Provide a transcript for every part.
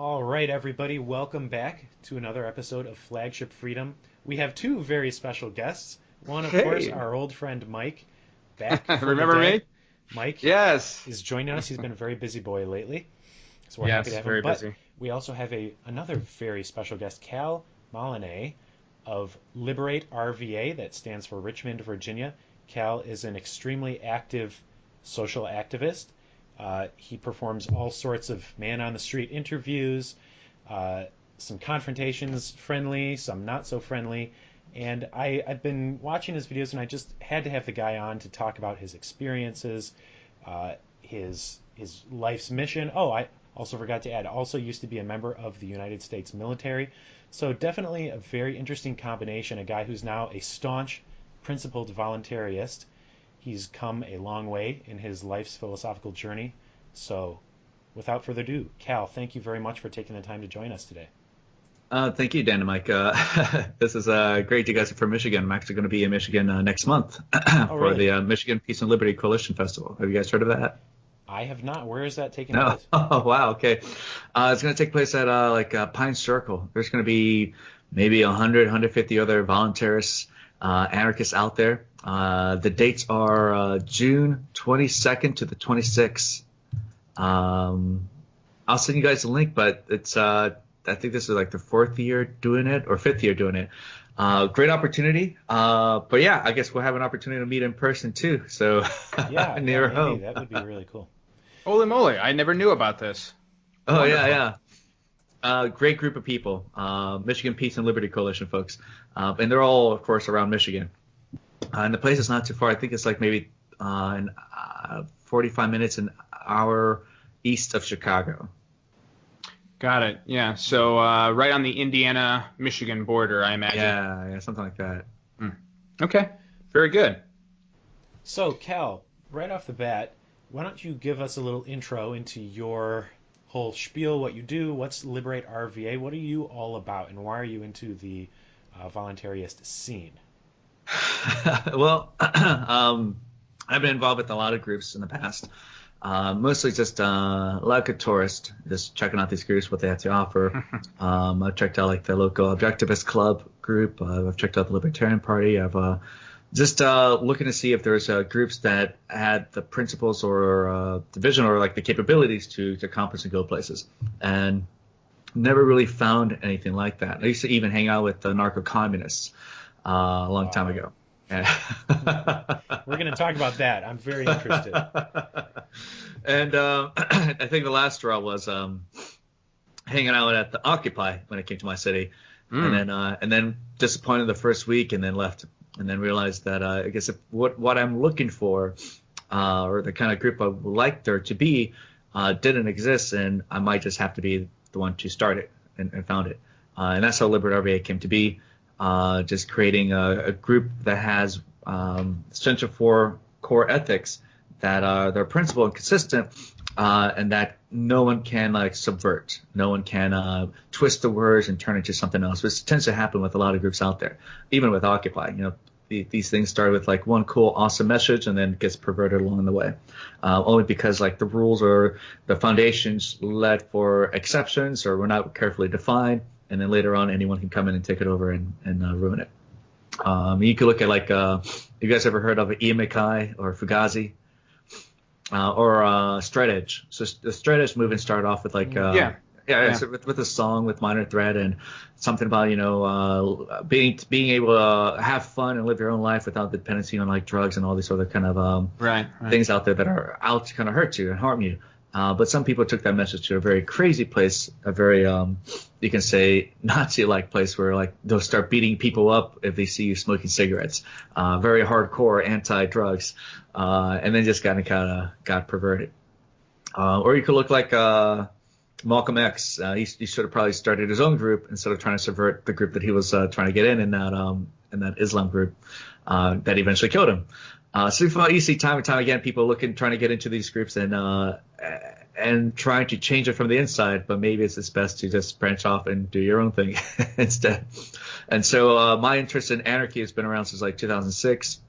All right, everybody, welcome back to another episode of Flagship Freedom. We have two very special guests. One, of course, Hey, our old friend Mike, back from the remember dead. me? Mike Yes. is joining us. He's been a very busy boy lately, so we're happy to Yes, have him. very But busy. we also have another very special guest, Kal Molinet of Liberate RVA, that stands for Richmond, Virginia. Cal is an extremely active social activist. He performs all sorts of man on the street interviews, uh, some confrontations friendly, some not so friendly. And I've been watching his videos, and I just had to have the guy on to talk about his experiences, his life's mission. Oh, I also forgot to add, also used to be a member of the United States military. So definitely a very interesting combination. A guy who's now a staunch, principled voluntarist. He's come a long way in his life's philosophical journey. So, without further ado, Cal, thank you very much for taking the time to join us today. Thank you, Dan and Mike. This is great you guys are from Michigan. I'm actually going to be in Michigan next month Oh, for really? the Michigan Peace and Liberty Coalition Festival. Have you guys heard of that? I have not. Where is that taking No. place? Oh, wow. Okay. It's going to take place at Pine Circle. There's going to be maybe 100, 150 other voluntarists, anarchists out there. The dates are June 22nd to the 26th. I'll send you guys a link, but it's I think this is like the fourth year doing it or fifth year doing it. Great opportunity. But yeah, I guess we'll have an opportunity to meet in person too. So Yeah, near maybe. home. That would be really cool. Holy moly, I never knew about this. Oh yeah, Wonderful. yeah. Great group of people. Michigan Peace and Liberty Coalition folks, and they're all of course around Michigan. And the place is not too far. I think it's like maybe 45 minutes, an hour east of Chicago. Got it. Yeah. So right on the Indiana-Michigan border, I imagine. Yeah, something like that. Okay. Very good. So, Cal, right off the bat, why don't you give us a little intro into your whole spiel, what you do, what's Liberate RVA, what are you all about, and why are you into the voluntarist scene? Well, I've been involved with a lot of groups in the past. Mostly just like a tourist, just checking out these groups, what they have to offer. I've checked out like the local Objectivist Club group. I've checked out the Libertarian Party. I've just looking to see if there's groups that had the principles or the vision or like the capabilities to accomplish and go places. And never really found anything like that. I used to even hang out with the narco-communists a long time ago. We're going to talk about that. I'm very interested. And I think the last straw was hanging out at the Occupy when it came to my city, and then disappointed the first week, and then left, and then realized that I guess what I'm looking for, or the kind of group I would like there to be, didn't exist, and I might just have to be the one to start it and found it, and that's how Liberate RVA came to be. Just creating a group that has essential four core ethics that are they're principled and consistent, and that no one can like subvert. No one can twist the words and turn it into something else, which tends to happen with a lot of groups out there, even with Occupy. You know, these things start with like one cool, awesome message, and then gets perverted along the way, only because like the rules or the foundations led for exceptions or were not carefully defined. And then later on, anyone can come in and take it over and ruin it. You could look at like, you guys ever heard of EMACI or Fugazi or Straight Edge? So the Straight Edge movement started off with like, so with a song with Minor Threat and something about being able to have fun and live your own life without dependency on like drugs and all these other kind of Right. things out there that are out to kind of hurt you and harm you. But some people took that message to a very crazy place, a very, you can say, Nazi-like place where like they'll start beating people up if they see you smoking cigarettes. Very hardcore anti-drugs, and then just got perverted. Or you could look like Malcolm X. He should have probably started his own group instead of trying to subvert the group that he was trying to get in that Islam group that eventually killed him. So you see time and time again people trying to get into these groups and trying to change it from the inside, but maybe it's best to just branch off and do your own thing instead. And so my interest in anarchy has been around since like 2006.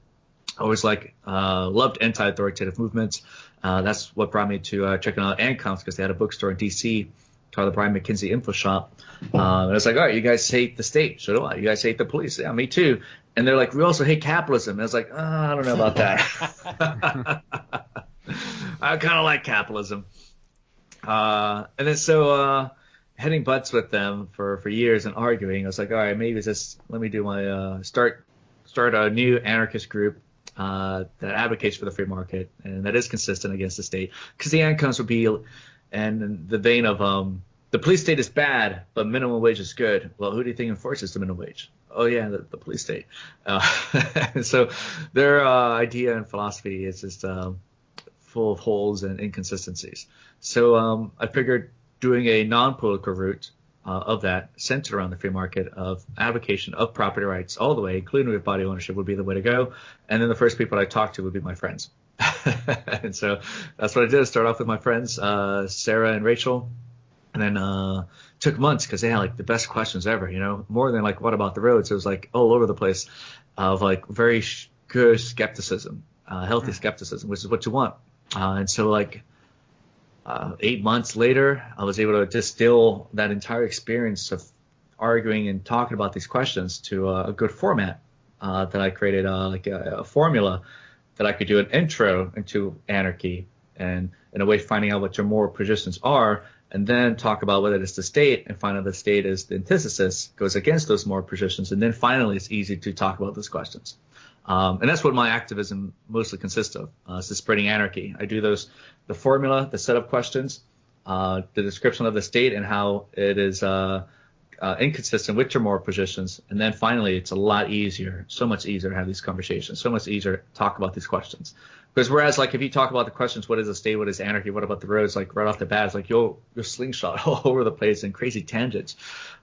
Always loved anti-authoritative movements. That's what brought me to checking out ANCOMS because they had a bookstore in DC Tyler Bryan McKinsey Info Shop. And I was like, all right, you guys hate the state. So do I. You guys hate the police. Yeah, me too. And they're like, we also hate capitalism. And I was like, I don't know about that. I kind of like capitalism. And then so heading butts with them for years and arguing, I was like, all right, maybe just let me do my start a new anarchist group that advocates for the free market and that is consistent against the state. Because the outcomes would be in the vein of the police state is bad, but minimum wage is good. Well, who do you think enforces the minimum wage? Oh, yeah, the police state. So their idea and philosophy is just full of holes and inconsistencies. So I figured doing a non-political route of that centered around the free market of advocacy of property rights all the way, including with body ownership, would be the way to go. And then the first people I talked to would be my friends. And so that's what I did. Start off with my friends, Sarah and Rachel, and then took months because they had like the best questions ever, you know, more than like, what about the roads? It was like all over the place of like very good skepticism, healthy skepticism, which is what you want. And so like 8 months later, I was able to distill that entire experience of arguing and talking about these questions to a good format that I created, like a formula that I could do an intro into anarchy and in a way finding out what your moral positions are, and then talk about whether it's the state and find out the state is the antithesis, goes against those moral positions, and then finally it's easy to talk about those questions. And that's what my activism mostly consists of. It's the spreading anarchy. I do the formula, the set of questions, the description of the state and how it is inconsistent with your moral positions. And then finally, it's a lot easier, so much easier to have these conversations, so much easier to talk about these questions. Because whereas like if you talk about the questions, what is the state, what is anarchy, what about the roads, like right off the bat, it's like you'll slingshot all over the place in crazy tangents.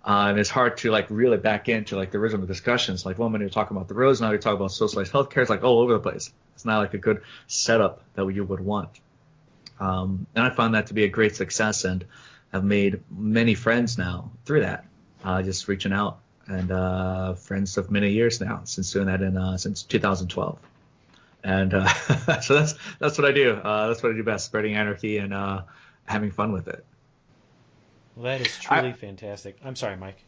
And it's hard to like reel it back into like the original discussions. Like one minute you're talking about the roads, now you're talking about socialized healthcare. It's like all over the place. It's not like a good setup that you would want. And I found that to be a great success and have made many friends now through that, just reaching out, and friends of many years now since doing that since 2012. And so that's what I do. That's what I do best, spreading anarchy and having fun with it. Well, that is truly fantastic. I'm sorry, Mike.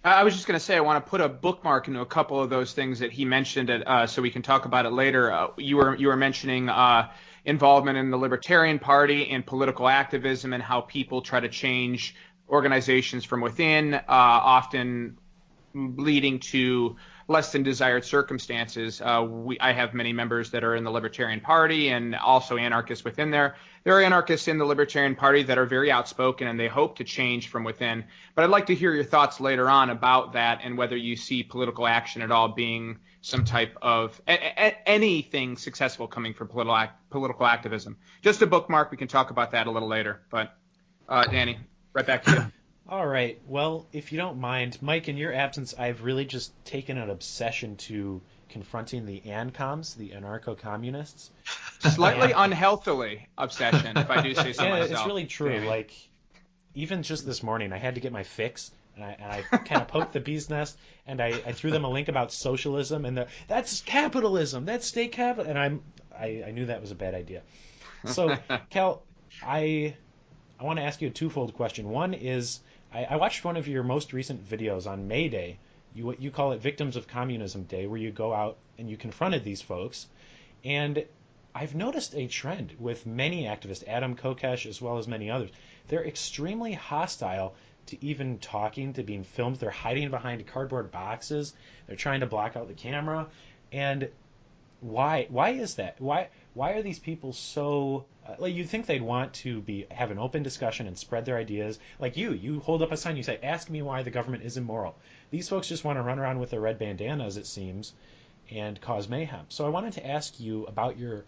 I was just going to say I want to put a bookmark into a couple of those things that he mentioned, so we can talk about it later. You were mentioning involvement in the Libertarian Party and political activism and how people try to change organizations from within, often leading to less than desired circumstances. I have many members that are in the Libertarian Party and also anarchists within there. There are anarchists in the Libertarian Party that are very outspoken and they hope to change from within. But I'd like to hear your thoughts later on about that and whether you see political action at all being some type of anything successful coming from political activism. Just a bookmark. We can talk about that a little later. But Danny, right back to you. All right. Well, if you don't mind, Mike, in your absence, I've really just taken an obsession to confronting the ANCOMs, the anarcho-communists. Slightly unhealthily obsession, if I do say so myself. It's really true. Maybe. Like, even just this morning, I had to get my fix, and I kind of poked the bee's nest, and I threw them a link about socialism, and that's capitalism, that's state capital, and I knew that was a bad idea. So, Kal, I want to ask you a twofold question. One is, I watched one of your most recent videos on May Day. You call it Victims of Communism Day, where you go out and you confronted these folks. And I've noticed a trend with many activists, Adam Kokesh as well as many others. They're extremely hostile to even talking, to being filmed. They're hiding behind cardboard boxes. They're trying to block out the camera. And why is that? Why are these people so like, you'd think they'd want to have an open discussion and spread their ideas. Like you hold up a sign, you say, ask me why the government is immoral. These folks just want to run around with their red bandanas, it seems, and cause mayhem. So I wanted to ask you about your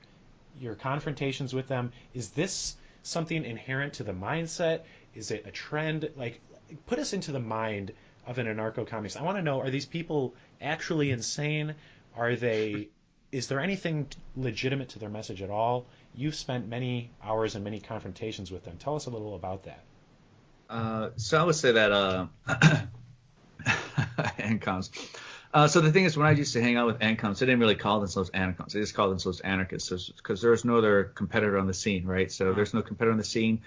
confrontations with them. Is this something inherent to the mindset? Is it a trend? Like, put us into the mind of an anarcho-communist. I want to know, are these people actually insane? Is there anything legitimate to their message at all? You've spent many hours and many confrontations with them. Tell us a little about that. So I would say that ANCOMs. So the thing is, when I used to hang out with ANCOMs, they didn't really call themselves ANCOMs. They just called themselves anarchists because there's no other competitor on the scene, right? So there's no competitor on the scene.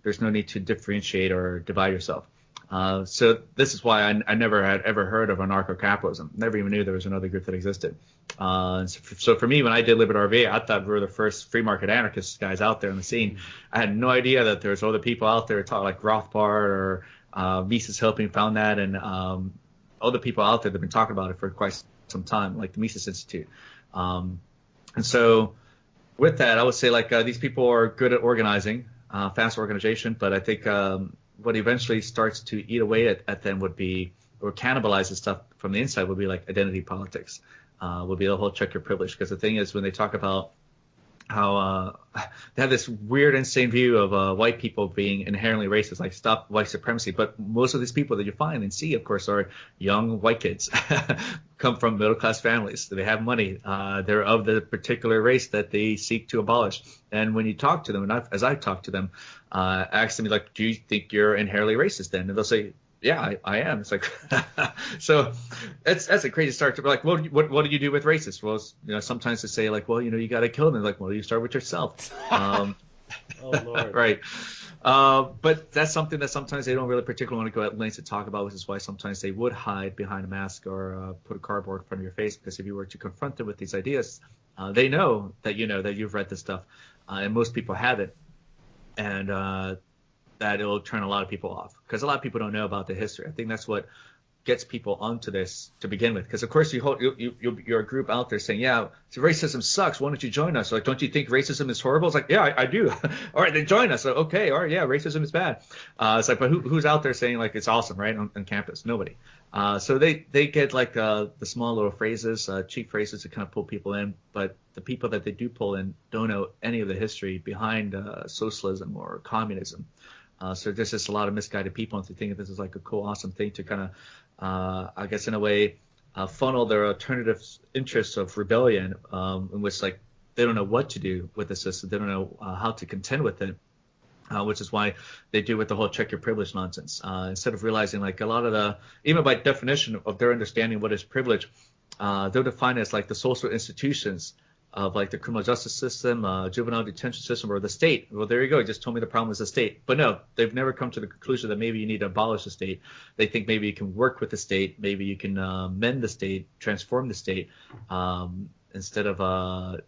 there's no need to differentiate or divide yourself. So this is why I never had ever heard of anarcho-capitalism. Never even knew there was another group that existed. So for me, when I did Liberate RVA, I thought we were the first free market anarchist guys out there on the scene. I had no idea that there's other people out there talking like Rothbard or Mises Helping found that, and other people out there that have been talking about it for quite some time, like the Mises Institute. And so with that, I would say like these people are good at organizing, fast organization, but I think what eventually starts to eat away at them would be, or cannibalizes stuff from the inside, would be like identity politics, would be the whole check your privilege. Because the thing is, when they talk about how they have this weird, insane view of white people being inherently racist, like stop white supremacy. But most of these people that you find and see, of course, are young white kids, come from middle-class families. They have money. They're of the particular race that they seek to abolish. And when you talk to them, and as I talk to them, ask them, like, do you think you're inherently racist then? And they'll say, yeah, I am. It's like, so that's a crazy start to be like, well, what do you do with racists? Well, sometimes they say like, well, you got to kill them. Like, well, you start with yourself. Oh, Lord. Right. But that's something that sometimes they don't really particularly want to go at lengths to talk about, which is why sometimes they would hide behind a mask or put a cardboard in front of your face, because if you were to confront them with these ideas, they know that that you've read this stuff, and most people haven't, and that it'll turn a lot of people off, because a lot of people don't know about the history. I think that's what gets people onto this to begin with, because of course you're a group out there saying, yeah, so racism sucks, why don't you join us? Like, don't you think racism is horrible? It's like, yeah, I do. All right, then join us. Like, okay, all right, yeah, racism is bad. It's like, but who's out there saying like it's awesome, right, on campus? Nobody. So they get like the small little phrases, cheap phrases to kind of pull people in, but the people that they do pull in don't know any of the history behind socialism or communism. So there's just a lot of misguided people into thinking this is like a cool, awesome thing to kind of, I guess in a way, funnel their alternative interests of rebellion, in which like they don't know what to do with the system. They don't know how to contend with it, which is why they do with the whole check your privilege nonsense. Instead of realizing like a lot of the, even by definition of their understanding what is privilege, they'll define it as like the social institutions of like the criminal justice system, juvenile detention system, or the state. Well, there you go. You just told me the problem is the state. But no, they've never come to the conclusion that maybe you need to abolish the state. They think maybe you can work with the state, maybe you can mend the state, transform the state, instead of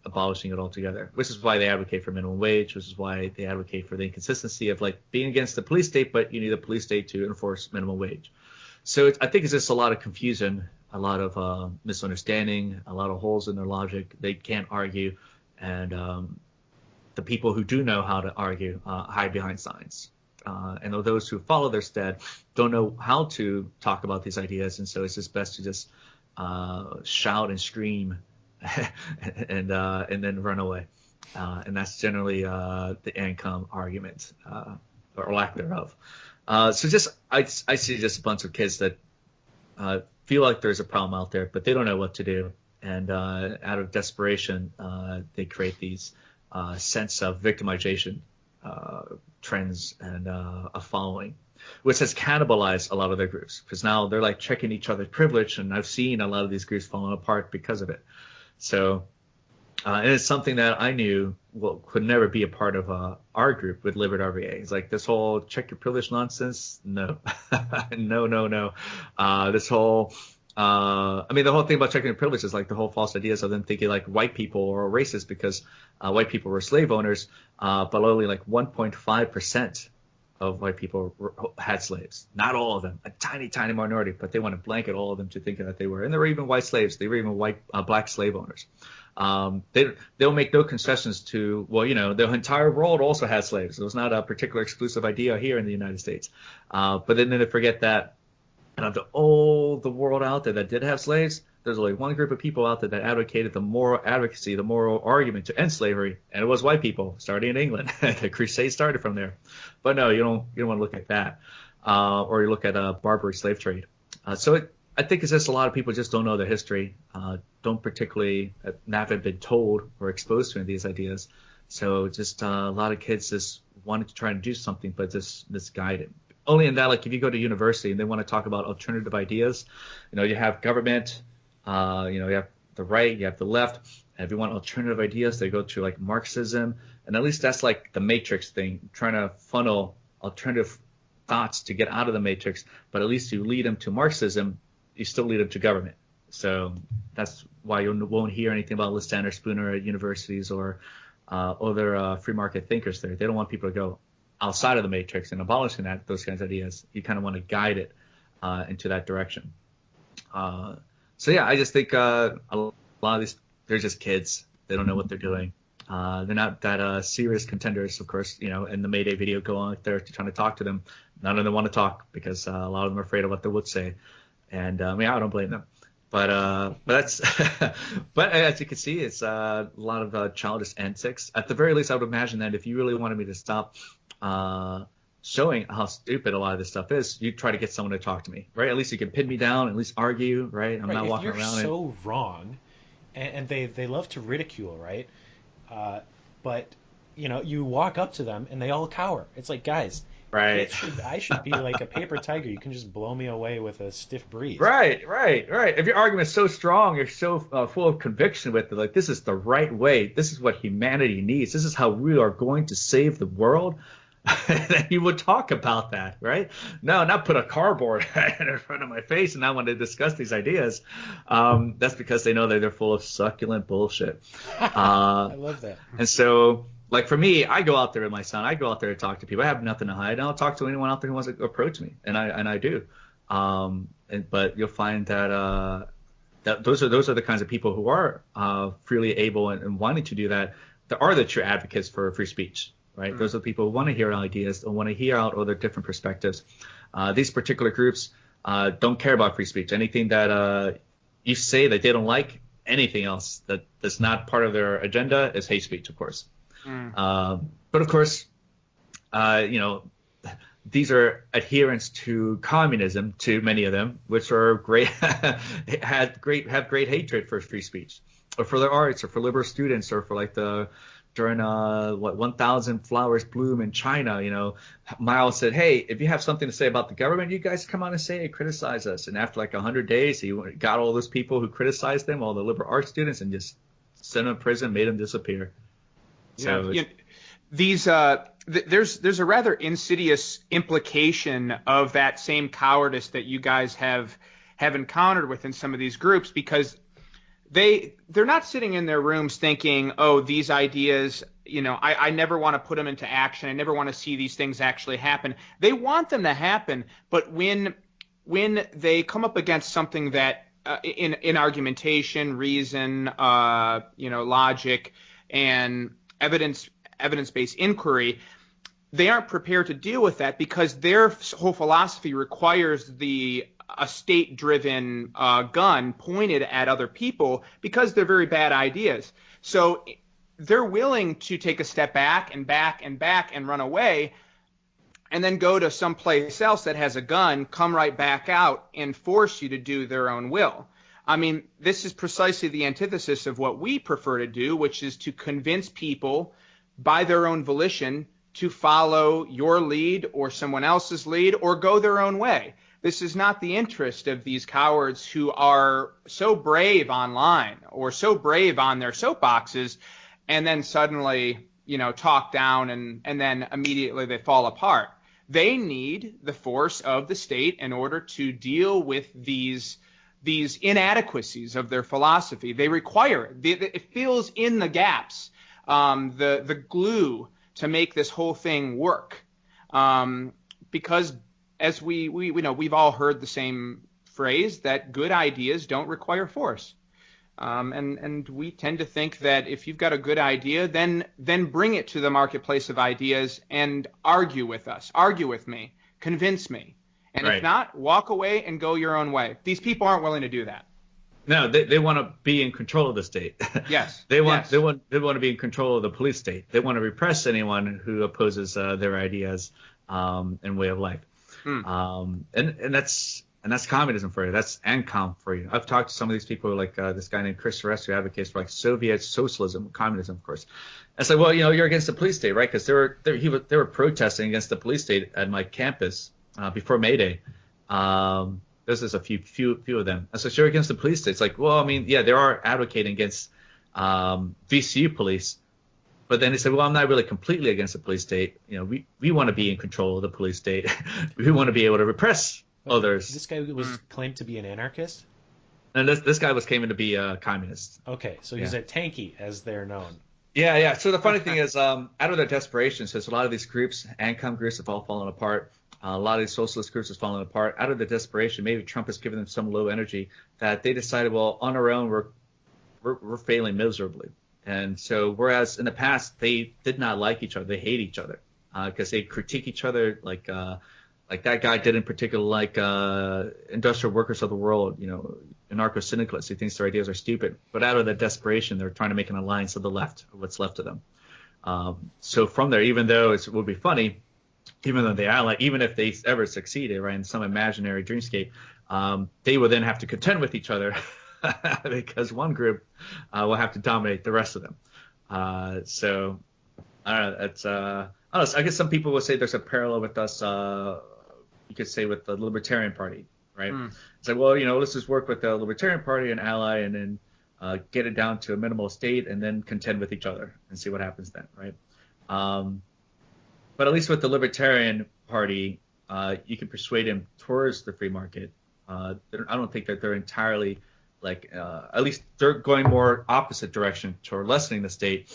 abolishing it altogether. Which is why they advocate for minimum wage, which is why they advocate for the inconsistency of like being against the police state, but you need a police state to enforce minimum wage. So I think it's just a lot of confusion, a lot of misunderstanding, a lot of holes in their logic. They can't argue, and the people who do know how to argue hide behind signs. And those who follow their stead don't know how to talk about these ideas, and so it's just best to just shout and scream and then run away. And that's generally the income argument, or lack thereof. So just I see just a bunch of kids that feel like there's a problem out there, but they don't know what to do, and out of desperation, they create these sense of victimization trends and a following, which has cannibalized a lot of their groups, because now they're like checking each other's privilege, and I've seen a lot of these groups falling apart because of it. So and it's something that I knew could never be a part of our group with Liberate RVA. It's like this whole check your privilege nonsense. No, no. This whole, the whole thing about checking your privilege is like the whole false ideas of them thinking like white people are racist because white people were slave owners, but only like 1.5% of white people had slaves. Not all of them, a tiny minority, but they want to blanket all of them to thinking that they were. And there were even white slaves. They were even black slave owners. They'll make no concessions to, the entire world also had slaves. It was not a particular exclusive idea here in the United States. But then they forget that out of all the world out there that did have slaves, there's only one group of people out there that advocated the moral advocacy, the moral argument to end slavery, and it was white people, starting in England. The crusade started from there. But no, you don't want to look at that, or you look at Barbary slave trade. I think it's just a lot of people just don't know their history, don't particularly haven't been told or exposed to any of these ideas. So just a lot of kids just wanted to try and do something, but just misguided. Only in that, like if you go to university and they want to talk about alternative ideas, you have government, you have the right, you have the left. And if you want alternative ideas, they go to like Marxism. And at least that's like the matrix thing, trying to funnel alternative thoughts to get out of the matrix, but at least you lead them to Marxism, you still lead them to government. So that's why you won't hear anything about Lysander Spooner at universities or other free market thinkers there. They don't want people to go outside of the matrix and abolishing those kinds of ideas. You kind of want to guide it into that direction. So yeah, I just think a lot of these, they're just kids. They don't know what they're doing. They're not that serious contenders, of course. In the Mayday video, go out there trying to talk to them. None of them want to talk because a lot of them are afraid of what they would say. And I don't blame them. But that's but as you can see, it's a lot of childish antics. At the very least, I would imagine that if you really wanted me to stop showing how stupid a lot of this stuff is, you try to get someone to talk to me, right? At least you can pin me down, at least argue, right? I'm not walking around. If you're so wrong, and they love to ridicule, right? But you walk up to them and they all cower. It's like, guys, right? I should be like a paper tiger. You can just blow me away with a stiff breeze. Right. If your argument is so strong, you're so full of conviction with it, like this is the right way, this is what humanity needs, this is how we are going to save the world, then you would talk about that, right? No, not put a cardboard in front of my face and I want to discuss these ideas. That's because they know that they're full of succulent bullshit. I love that. And so, like for me, I go out there with my son. I go out there to talk to people. I have nothing to hide. I'll talk to anyone out there who wants to approach me, and I do. But you'll find that those are the kinds of people who are freely able and wanting to do that. That are the true advocates for free speech. Right? Those are the people who want to hear ideas and want to hear out other different perspectives. These particular groups don't care about free speech. Anything that you say that they don't like, anything else that's not part of their agenda is hate speech, of course. But of course, these are adherents to communism, to many of them, which are great, have great hatred for free speech, or for the arts, or for liberal students, or for during 1,000 flowers bloom in China, Mao said, hey, if you have something to say about the government, you guys come on and say it, criticize us. And after 100 days, he got all those people who criticized them, all the liberal arts students, and just sent them to prison, made them disappear. So there's a rather insidious implication of that same cowardice that you guys have encountered within some of these groups, because they're not sitting in their rooms thinking, oh, these ideas, I never want to put them into action. I never want to see these things actually happen. They want them to happen, but when they come up against something that in argumentation, reason, logic, and evidence-based inquiry, they aren't prepared to deal with that, because their whole philosophy requires a state-driven gun pointed at other people, because they're very bad ideas. So they're willing to take a step back and back and back and run away, and then go to some place else that has a gun, come right back out, and force you to do their own will. I mean, this is precisely the antithesis of what we prefer to do, which is to convince people by their own volition to follow your lead or someone else's lead, or go their own way. This is not the interest of these cowards who are so brave online or so brave on their soapboxes, and then suddenly, talk down and then immediately they fall apart. They need the force of the state in order to deal with these inadequacies of their philosophy. They require it. It fills in the gaps, the glue to make this whole thing work. Because as we know, we've all heard the same phrase that good ideas don't require force. And we tend to think that if you've got a good idea, then bring it to the marketplace of ideas and argue with us, argue with me, convince me. And right. If not, walk away and go your own way. These people aren't willing to do that. No, they want to be in control of the state. Yes. They want to be in control of the police state. They want to repress anyone who opposes their ideas and way of life. And that's communism for you. That's ANCOM for you. I've talked to some of these people, like this guy named Chris Rest, who advocates for Soviet socialism, communism, of course. I said, well, you're against the police state, right? Because they were protesting against the police state at my campus before May Day. There's just a few of them. I said, sure, against the police state. It's like, well, I mean, yeah, they are advocating against VCU police, But then they said, well, I'm not really completely against the police state. We want to be in control of the police state. We want to be able to repress others. This guy was claimed to be an anarchist? And this guy was claiming to be a communist. Okay, so he's a tanky, as they're known. Yeah. So the funny thing is, out of their desperation, since a lot of these groups, ANCOM groups, have all fallen apart, a lot of these socialist groups have fallen apart. Out of the desperation, maybe Trump has given them some low energy, that they decided, well, on our own, we're failing miserably. And so, whereas in the past they did not like each other, they hate each other because they critique each other, like that guy did in particular, like industrial workers of the world, anarcho-syndicalists. He thinks their ideas are stupid, but out of the desperation, they're trying to make an alliance of the left, of what's left of them. So from there, even though it would be funny, even though they ally, even if they ever succeeded, right, in some imaginary dreamscape, they will then have to contend with each other because one group will have to dominate the rest of them. So I don't know. It's I don't know. I guess some people will say there's a parallel with us. You could say with the Libertarian Party, right? It's like, well, let's just work with the Libertarian Party and ally, and then get it down to a minimal state, and then contend with each other and see what happens then, right? But at least with the Libertarian Party, you can persuade him towards the free market. I don't think that they're entirely at least they're going more opposite direction toward lessening the state.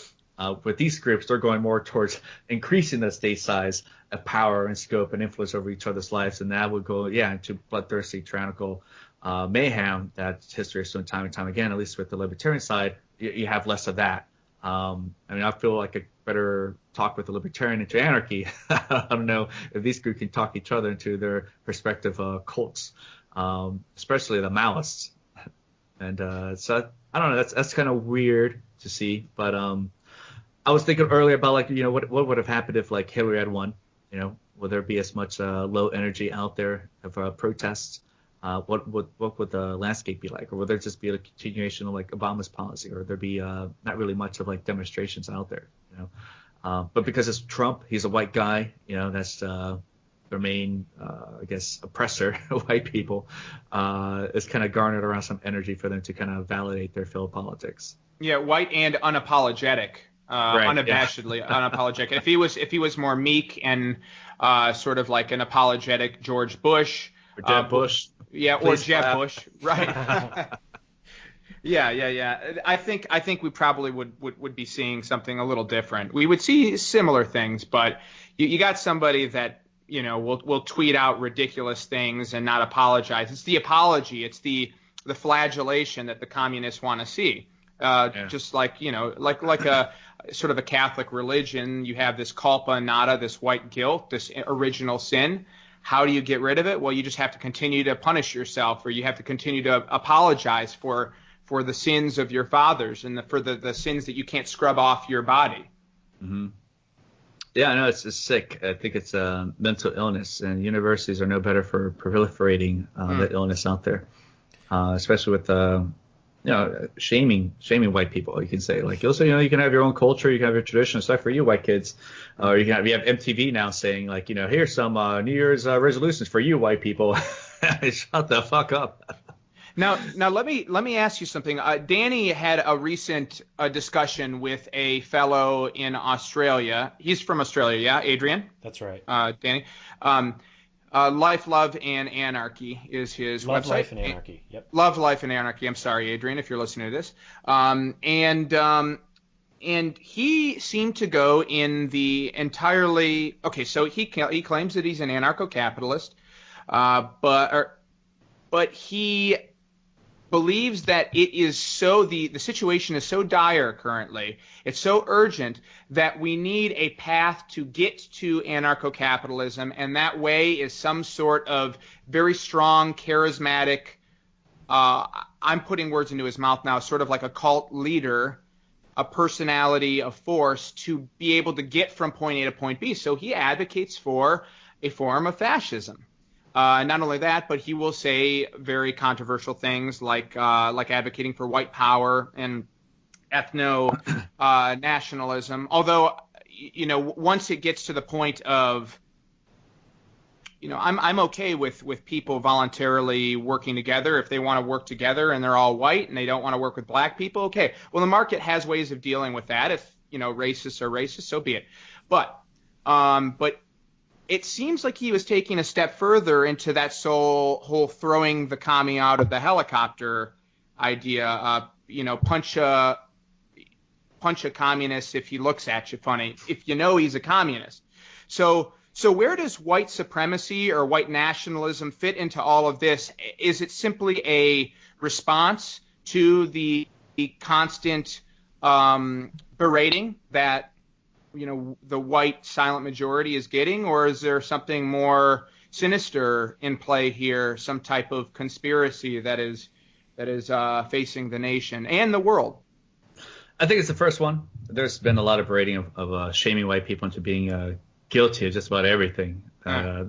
With these groups, they're going more towards increasing the state size of power and scope and influence over each other's lives, and that would go, into bloodthirsty, tyrannical mayhem that history has shown time and time again. At least with the libertarian side, you have less of that. I feel like I better talk with the libertarian into anarchy. I don't know if these groups can talk each other into their respective cults, especially the Maoists. And so I don't know. That's kind of weird to see, but I was thinking earlier about what would have happened if Hillary had won. Would there be as much low energy out there of protests? What would the landscape be like, or would there just be a continuation of Obama's policy, or there be not really much of demonstrations out there? But because it's Trump, he's a white guy. That's their main, I guess, oppressor, white people. It's kind of garnered around some energy for them to kind of validate their field politics. Yeah, white and unapologetic. Right, unabashedly unapologetic. If he was more meek and sort of like an apologetic George Bush, or Jeb Bush, or Jeb Bush, right? Yeah. I think we probably would be seeing something a little different. We would see similar things, but you got somebody that will tweet out ridiculous things and not apologize. It's the apology. It's the flagellation that the communists want to see. Just like a sort of a Catholic religion, you have this culpa nata, this white guilt, this original sin. How do you get rid of it? Well, you just have to continue to punish yourself, or you have to continue to apologize for the sins of your fathers and for the sins that you can't scrub off your body. Mm-hmm. Yeah, I know it's sick. I think it's a mental illness, and universities are no better for proliferating that illness out there, especially with shaming white people. You can say also you can have your own culture, you can have your tradition, stuff for you white kids, or we have MTV now saying here's some New Year's resolutions for you white people. Shut the fuck up. Now let me ask you something. Danny had a recent discussion with a fellow in Australia. He's from Australia, yeah, Adrian? That's right. Danny. Life, Love, and Anarchy is his website. Love, Life, and Anarchy. Yep. Love, Life, and Anarchy. I'm sorry, Adrian, if you're listening to this. And he seemed to go in the entirely okay. So he claims that he's an anarcho-capitalist, but he believes that it is so the situation is so dire currently, it's so urgent that we need a path to get to anarcho-capitalism, and that way is some sort of very strong, charismatic, I'm putting words into his mouth now, sort of like a cult leader, a personality, a force to be able to get from point A to point B. So he advocates for a form of fascism. Not only that, but he will say very controversial things like advocating for white power and ethno nationalism. Although, once it gets to the point of, I'm okay with people voluntarily working together if they want to work together and they're all white and they don't want to work with black people. Okay, well, the market has ways of dealing with that. racists are racist, so be it. But it seems like he was taking a step further into that whole throwing the commie out of the helicopter idea. Punch a communist if he looks at you funny, if he's a communist. So where does white supremacy or white nationalism fit into all of this? Is it simply a response to the constant berating that the white silent majority is getting, or is there something more sinister in play here, some type of conspiracy that is facing the nation and the world? I think it's the first one. There's been a lot of berating of shaming white people into being guilty of just about everything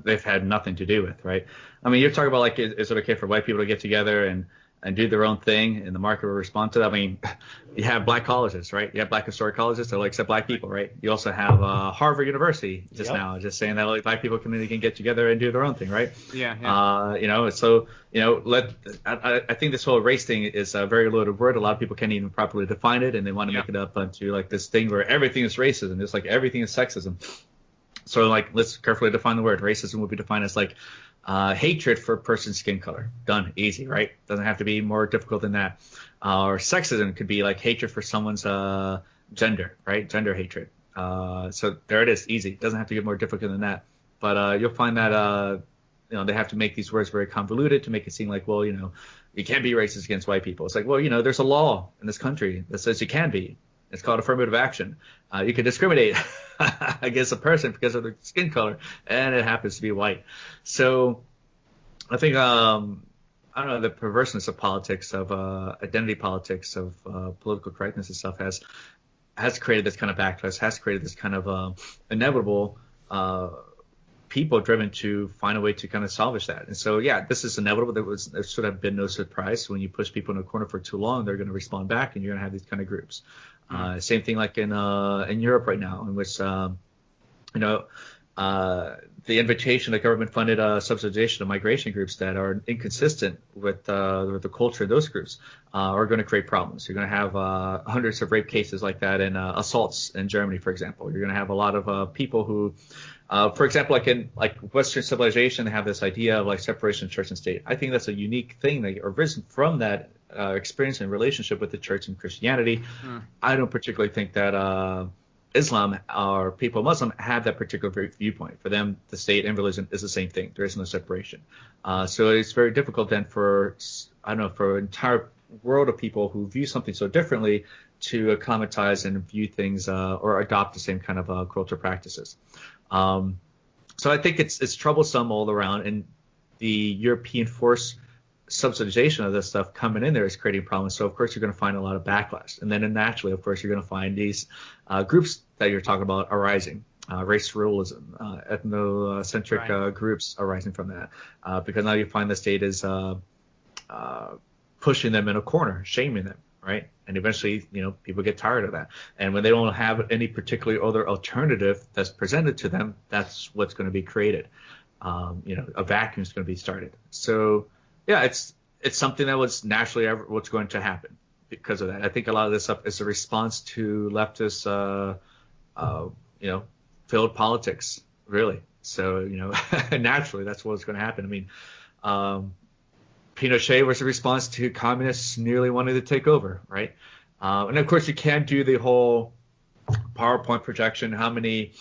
they've had nothing to do with, right? I mean, you're talking about like, is it okay for white people to get together and do their own thing, and the market will respond to that? I mean, you have black colleges, right? You have black historic colleges that accept black people, right? You also have Harvard University now just saying that like black people can get together and do their own thing, right? Yeah. I think this whole race thing is a very loaded word. A lot of people can't even properly define it, and they want to make it up into like this thing where everything is racism. It's like everything is sexism. So like, let's carefully define the word. Racism would be defined as like hatred for a person's skin color. Done. Easy, right? Doesn't have to be more difficult than that. Or sexism could be like hatred for someone's gender, right? Gender hatred. So there it is. Easy. Doesn't have to get more difficult than that. But you'll find that they have to make these words very convoluted to make it seem like, well, you can't be racist against white people. It's like, well, there's a law in this country that says you can be. It's called affirmative action. You can discriminate against a person because of their skin color, and it happens to be white. So I think, I don't know, the perverseness of politics, of identity politics, of political correctness and stuff has created this kind of backlash, has created this kind of inevitable people driven to find a way to kind of salvage that. And so, yeah, this is inevitable. There should have been no surprise. When you push people in a corner for too long, they're going to respond back, and you're going to have these kind of groups. Same thing like in Europe right now, in which the invitation of government-funded subsidization of migration groups that are inconsistent with the culture of those groups are going to create problems. You're going to have hundreds of rape cases like that and assaults in Germany, for example. You're going to have a lot of people who, for example, like in Western civilization, they have this idea of like separation of church and state. I think that's a unique thing that arisen from that experience and relationship with the church and Christianity. I don't particularly think that Islam or people Muslim have that particular viewpoint. For them, the state and religion is the same thing. There is no separation. So it's very difficult then for an entire world of people who view something so differently to acclimatize and view things or adopt the same kind of cultural practices. So I think it's troublesome all around, and the European force subsidization of this stuff coming in there is creating problems. So of course you're going to find a lot of backlash, and then naturally, of course, you're going to find these groups that you're talking about arising, race ruralism, ethnocentric groups arising from that, because now you find the state is pushing them in a corner, shaming them, right? And eventually, people get tired of that, and when they don't have any particular other alternative that's presented to them, that's what's going to be created. A vacuum is going to be started. So yeah, it's something that was naturally what's going to happen because of that. I think a lot of this stuff is a response to leftist, failed politics, really. So, naturally, that's what's going to happen. I mean, Pinochet was a response to communists nearly wanting to take over, right? And of course, you can't do the whole PowerPoint projection. How many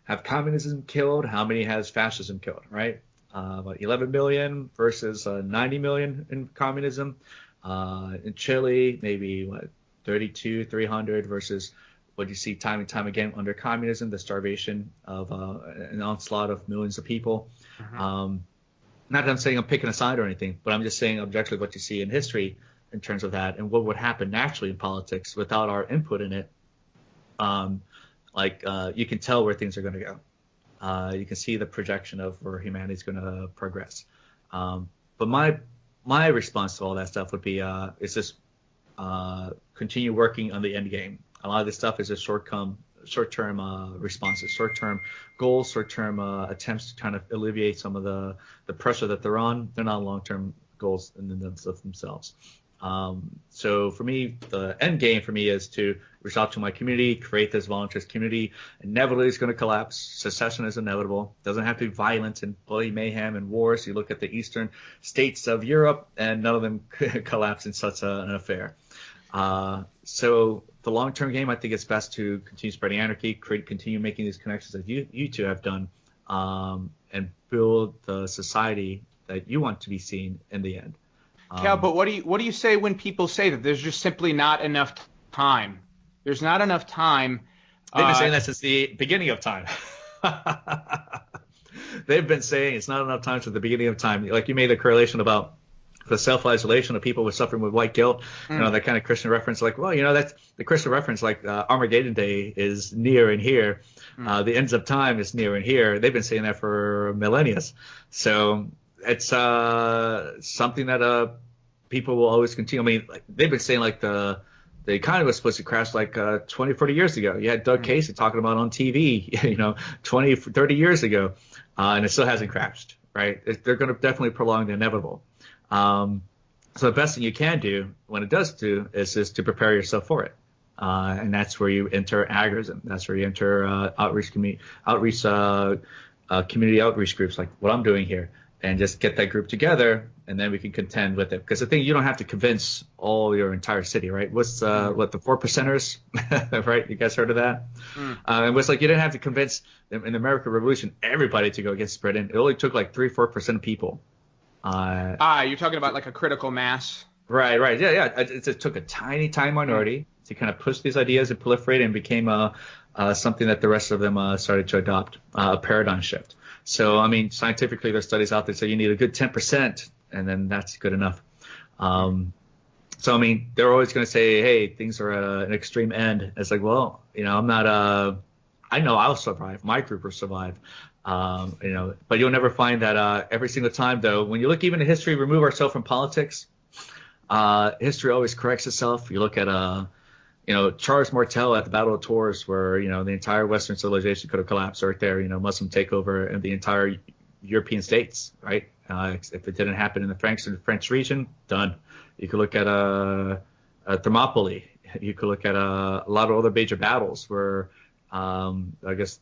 have communism killed? How many has fascism killed, right? About 11 million versus 90 million in communism. In Chile, maybe 300 versus what you see time and time again under communism, the starvation of an onslaught of millions of people. Not that I'm saying I'm picking a side or anything, but I'm just saying objectively what you see in history in terms of that and what would happen naturally in politics without our input in it. You can tell where things are going to go. You can see the projection of where humanity is going to progress. But my response to all that stuff would be is just continue working on the end game. A lot of this stuff is just short-term responses, short-term goals, short-term attempts to kind of alleviate some of the pressure that they're on. They're not long-term goals in and of themselves. So for me, the end game for me is to reach out to my community, create this volunteers community. Inevitably, it's going to collapse. Secession is inevitable. It doesn't have to be violent and bloody mayhem and wars. You look at the eastern states of Europe, and none of them collapse in such an affair. So the long-term game, I think it's best to continue spreading anarchy, continue making these connections that you two have done, and build the society that you want to be seen in the end. Cal, but what do you say when people say that there's just simply not enough time? There's not enough time. They've been saying that since the beginning of time. They've been saying it's not enough time since the beginning of time. Like you made the correlation about the self-isolation of people with suffering with white guilt, that kind of Christian reference, like, well, that's the Christian reference, like Armageddon Day is near and here. The ends of time is near and here. They've been saying that for millennia. So it's something that people will always continue. I mean, like, they've been saying like the economy was supposed to crash like 20, 40 years ago. You had Doug Casey talking about on TV, 20, 30 years ago, and it still hasn't crashed, right? They're going to definitely prolong the inevitable. So the best thing you can do when it does is to prepare yourself for it. And that's where you enter agorism. That's where you enter community outreach groups like what I'm doing here, and just get that group together, and then we can contend with it. Because the thing, you don't have to convince all your entire city, right? What's what the 4%ers, right? You guys heard of that? It was like you didn't have to convince in the American Revolution everybody to go against Britain. It only took like 3-4% of people. You're talking about like a critical mass. Right. Yeah. It took a tiny minority to kind of push these ideas and proliferate, and became something that the rest of them started to adopt, a paradigm shift. So, I mean, scientifically, there's studies out there say you need a good 10%, and then that's good enough. So, I mean, they're always going to say, hey, things are at an extreme end. It's like, well, I'm not I know I'll survive. My group will survive. But you'll never find that every single time, though. When you look even at history, remove ourselves from politics, history always corrects itself. You look at Charles Martel at the Battle of Tours, where the entire Western civilization could have collapsed right there. Muslim takeover in the entire European states, right? If it didn't happen in the French region, done. You could look at Thermopylae. You could look at a lot of other major battles where I guess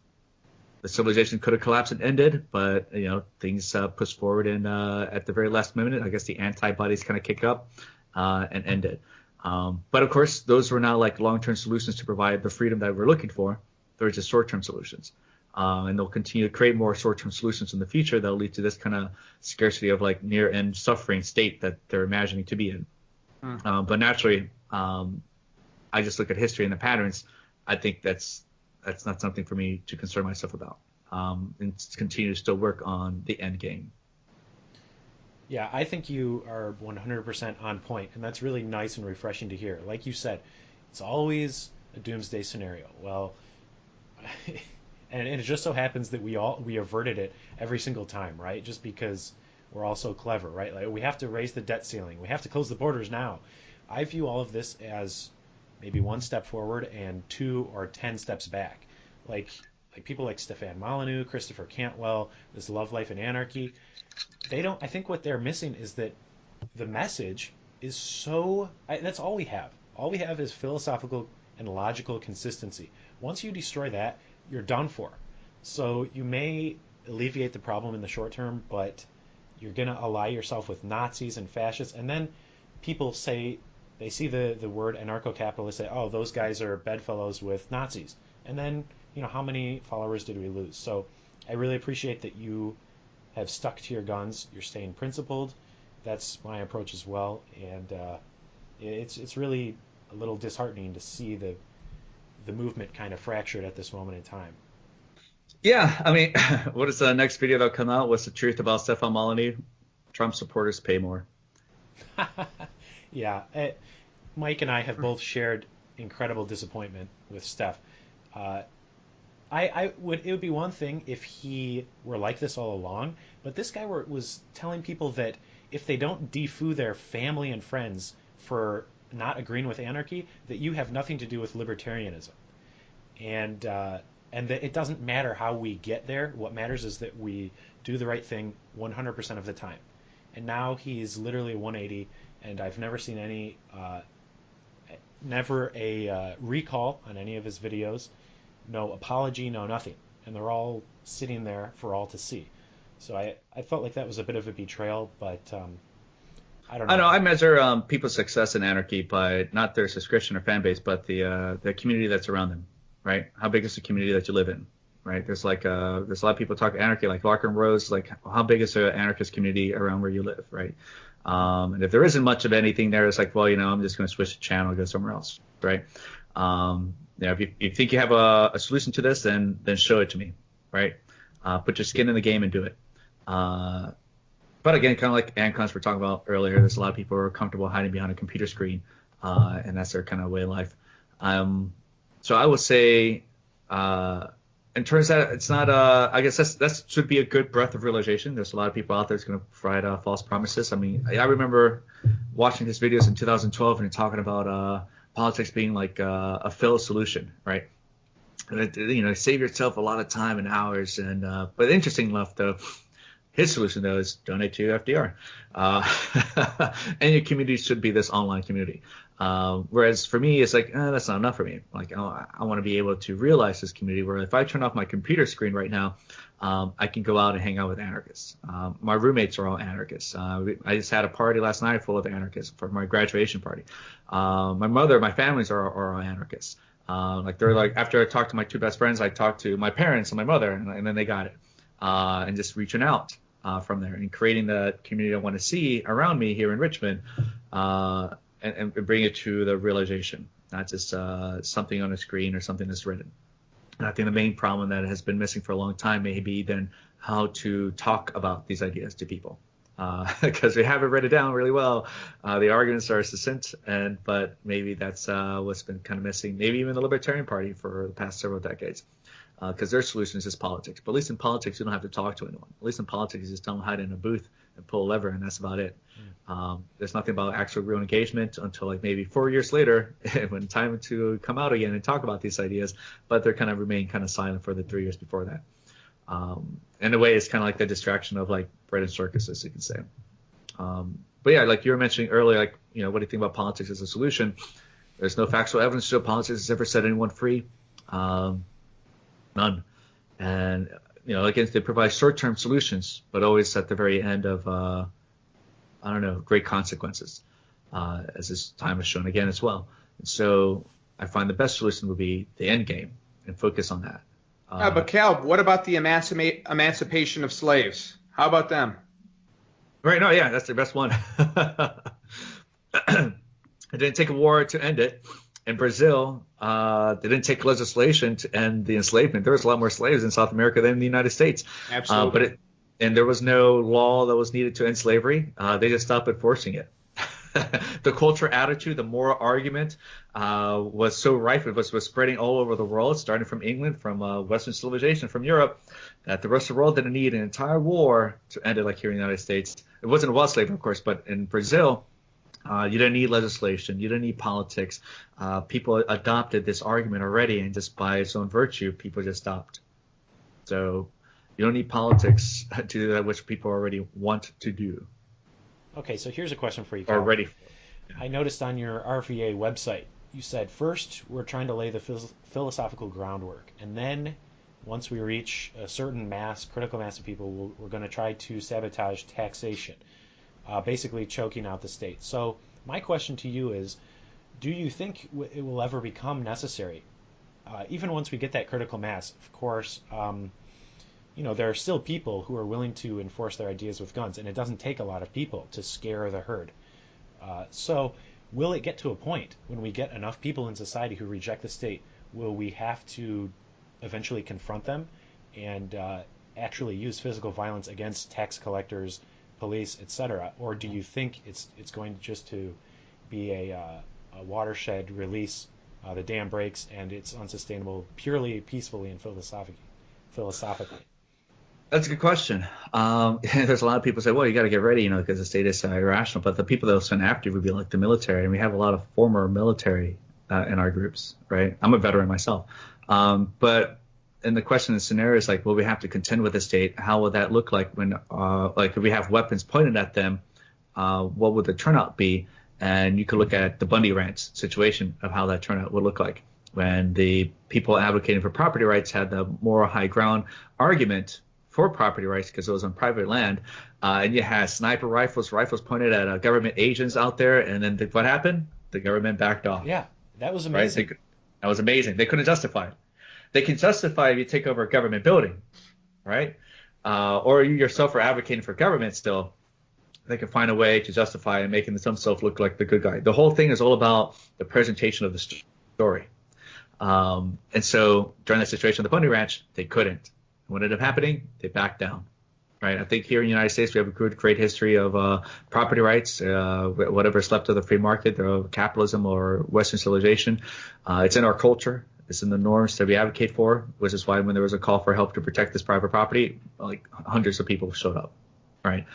the civilization could have collapsed and ended, but things pushed forward, and at the very last minute, I guess the antibodies kind of kick up and end it. But of course, those were not like long-term solutions to provide the freedom that we're looking for. They're just short-term solutions, and they'll continue to create more short-term solutions in the future that'll lead to this kind of scarcity of like near-end suffering state that they're imagining to be in. But naturally, I just look at history and the patterns. I think that's not something for me to concern myself about, and continue to still work on the end game. Yeah, I think you are 100% on point, and that's really nice and refreshing to hear. Like you said, it's always a doomsday scenario. Well, and it just so happens that we averted it every single time, right? Just because we're all so clever, right? Like, we have to raise the debt ceiling. We have to close the borders now. I view all of this as maybe one step forward and 2 or 10 steps back. Like people like Stefan Molyneux, Christopher Cantwell, this Love, Life, and Anarchy. I think what they're missing is that the message is that's all we have. All we have is philosophical and logical consistency. Once you destroy that, you're done for. So you may alleviate the problem in the short term, but you're going to ally yourself with Nazis and fascists, and then people say, they see the word anarcho-capitalist, say, oh, those guys are bedfellows with Nazis. And then, how many followers did we lose? So I really appreciate that you have stuck to your guns. You're staying principled. That's my approach as well. And it's really a little disheartening to see the movement kind of fractured at this moment in time. Yeah, I mean, what is the next video that'll come out? What's the truth about Stefan Molyneux? Trump supporters pay more. Yeah, Mike and I have both shared incredible disappointment with Steph. It would be one thing if he were like this all along, but this guy was telling people that if they don't defoo their family and friends for not agreeing with anarchy, that you have nothing to do with libertarianism, and that it doesn't matter how we get there. What matters is that we do the right thing 100% of the time. And now he's literally 180 and I've never seen never a recall on any of his videos, no apology, no nothing, and they're all sitting there for all to see. So I felt like that was a bit of a betrayal, but I don't know. I know I measure people's success in Anarchy by not their subscription or fan base, but the community that's around them, right? How big is the community that you live in, right? There's like there's a lot of people talk Anarchy, like Larkin Rose, like how big is the anarchist community around where you live, right? And if there isn't much of anything there, it's like, well, I'm just going to switch the channel and go somewhere else, right? If you think you have a solution to this, then show it to me, right? Put your skin in the game and do it. But again, kind of like Ancons we're talking about earlier, there's a lot of people who are comfortable hiding behind a computer screen, and that's their kind of way of life. So I would say, in terms of it's not, I guess that should be a good breath of realization. There's a lot of people out there that's going to provide false promises. I mean, I remember watching his videos in 2012 and talking about politics being like a failed solution, right? And save yourself a lot of time and hours. And but interesting enough, though, his solution though is donate to FDR, and your community should be this online community. Whereas for me, it's like that's not enough for me. Like I want to be able to realize this community where if I turn off my computer screen right now, I can go out and hang out with anarchists. My roommates are all anarchists. I just had a party last night full of anarchists for my graduation party. My families are all anarchists. They're like, after I talked to my two best friends, I talked to my parents and my mother, and then they got it. And just reaching out from there and creating the community I want to see around me here in Richmond, and bring it to the realization, not just something on a screen or something that's written. And I think the main problem that has been missing for a long time may be then how to talk about these ideas to people. Because we haven't read it down really well. The arguments are succinct, but maybe that's what's been kind of missing. Maybe even the Libertarian Party for the past several decades, because their solution is just politics. But at least in politics, you don't have to talk to anyone. At least in politics, you just don't hide in a booth and pull a lever, and that's about it. There's nothing about actual real engagement until like maybe 4 years later, when time to come out again and talk about these ideas. But they're kind of remain kind of silent for the 3 years before that. In a way, it's kind of like the distraction of like bread and circuses, you can say. But yeah, like you were mentioning earlier, like, what do you think about politics as a solution? There's no factual evidence to show politics has ever set anyone free. None. And, again, they provide short-term solutions, but always at the very end of, great consequences, as this time has shown again as well. And so I find the best solution would be the end game and focus on that. But Kal, what about the emancipation of slaves? How about them? Right. No, yeah, that's the best one. It didn't take a war to end it. In Brazil, they didn't take legislation to end the enslavement. There was a lot more slaves in South America than in the United States. Absolutely. And there was no law that was needed to end slavery. They just stopped enforcing it. The culture attitude, the moral argument was so rife. It was spreading all over the world, starting from England, from Western civilization, from Europe, that the rest of the world didn't need an entire war to end it like here in the United States. It wasn't about slavery, of course, but in Brazil, you didn't need legislation. You didn't need politics. People adopted this argument already, and just by its own virtue, people just stopped. So you don't need politics to do that, which people already want to do. Okay, so here's a question for you, Kal. Or ready for. I noticed on your RVA website, you said, first, we're trying to lay the philosophical groundwork, and then once we reach a certain critical mass of people, we're going to try to sabotage taxation, basically choking out the state. So my question to you is, do you think it will ever become necessary, even once we get that critical mass? Of course, there are still people who are willing to enforce their ideas with guns, and it doesn't take a lot of people to scare the herd. So will it get to a point when we get enough people in society who reject the state, will we have to eventually confront them and actually use physical violence against tax collectors, police, etc.? Or do you think it's going just to be a watershed release, the dam breaks, and it's unsustainable purely peacefully and philosophically? That's a good question. There's a lot of people say, well, you got to get ready, because the state is irrational. But the people that will send after you would be like the military. And we have a lot of former military in our groups, right? I'm a veteran myself. But in the question and scenario is like, will we have to contend with the state? How will that look like when, if we have weapons pointed at them? what would the turnout be? And you could look at the Bundy Ranch situation of how that turnout would look like when the people advocating for property rights had the more high ground argument for property rights because it was on private land, and you had sniper rifles pointed at government agents out there, and then what happened? The government backed off. Yeah, that was amazing. Right? That was amazing. They couldn't justify it. They can justify if you take over a government building, right? Or you yourself are advocating for government still. They can find a way to justify and making themselves look like the good guy. The whole thing is all about the presentation of the story. And so during that situation at the Bundy Ranch, they couldn't. What ended up happening? They backed down. Right. I think here in the United States, we have a great history of property rights, whatever's left of the free market, capitalism or Western civilization. It's in our culture. It's in the norms that we advocate for, which is why when there was a call for help to protect this private property, like hundreds of people showed up. Right.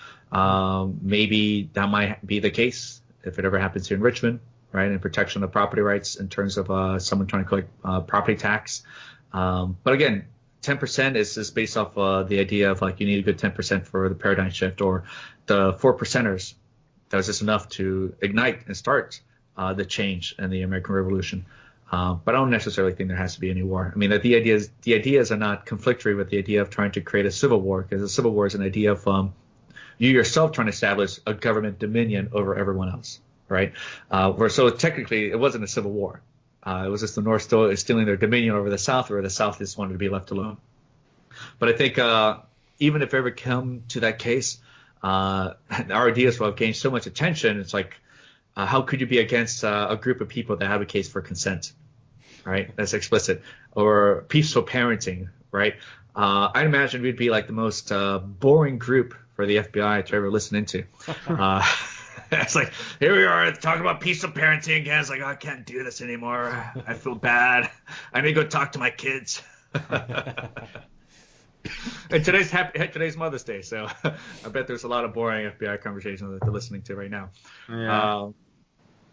Maybe that might be the case if it ever happens here in Richmond. Right. And protection of property rights in terms of someone trying to collect property tax. But again, 10% is just based off the idea of like you need a good 10% for the paradigm shift, or the 4%ers. That was just enough to ignite and start the change in the American Revolution. But I don't necessarily think there has to be any war. I mean, the ideas are not conflictory with the idea of trying to create a civil war, because a civil war is an idea of you yourself trying to establish a government dominion over everyone else, right? So technically, it wasn't a civil war. It was just the North still stealing their dominion over the South, where the South just wanted to be left alone. But I think even if it ever come to that case, our ideas will have gained so much attention. It's like, how could you be against a group of people that advocates for consent, right? That's explicit. Or peaceful parenting, right? I'd imagine we'd be like the most boring group for the FBI to ever listen into. It's like, here we are talking about peaceful parenting again. It's like, oh, I can't do this anymore. I feel bad. I need to go talk to my kids. And today's Mother's Day, so I bet there's a lot of boring FBI conversations that they're listening to right now. Yeah.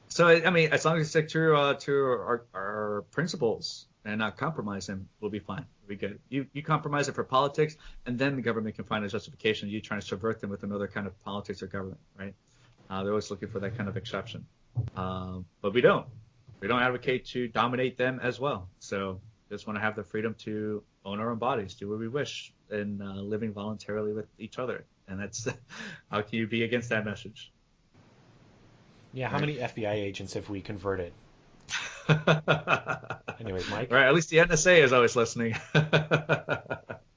So, I mean, as long as we stick to our principles and not compromise them, we'll be fine. We'll be good. You compromise it for politics, and then the government can find a justification. You trying to subvert them with another kind of politics or government, right? They're always looking for that kind of exception. But we don't. We don't advocate to dominate them as well. So just want to have the freedom to own our own bodies, do what we wish, and living voluntarily with each other. And that's how can you be against that message? Yeah, how many FBI agents have we converted? Anyways, Mike? Right, at least the NSA is always listening.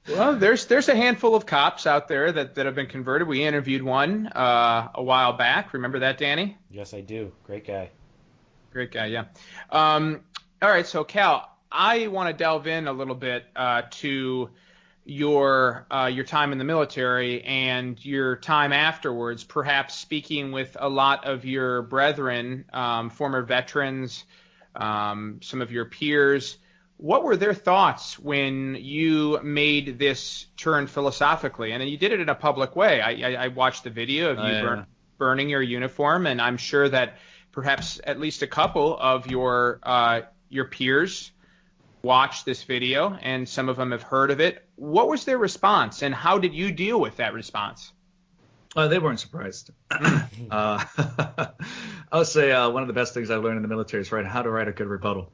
Well, there's a handful of cops out there that have been converted. We interviewed one a while back. Remember that, Danny? Yes, I do. Great guy. Great guy, yeah. All right, so Cal, I want to delve in a little bit to your time in the military and your time afterwards, perhaps speaking with a lot of your brethren, former veterans, some of your peers. What were their thoughts when you made this turn philosophically? And then you did it in a public way. I watched the video of you burning your uniform, and I'm sure that perhaps at least a couple of your peers watched this video, and some of them have heard of it. What was their response, and how did you deal with that response? They weren't surprised. I would say one of the best things I've learned in the military is how to write a good rebuttal,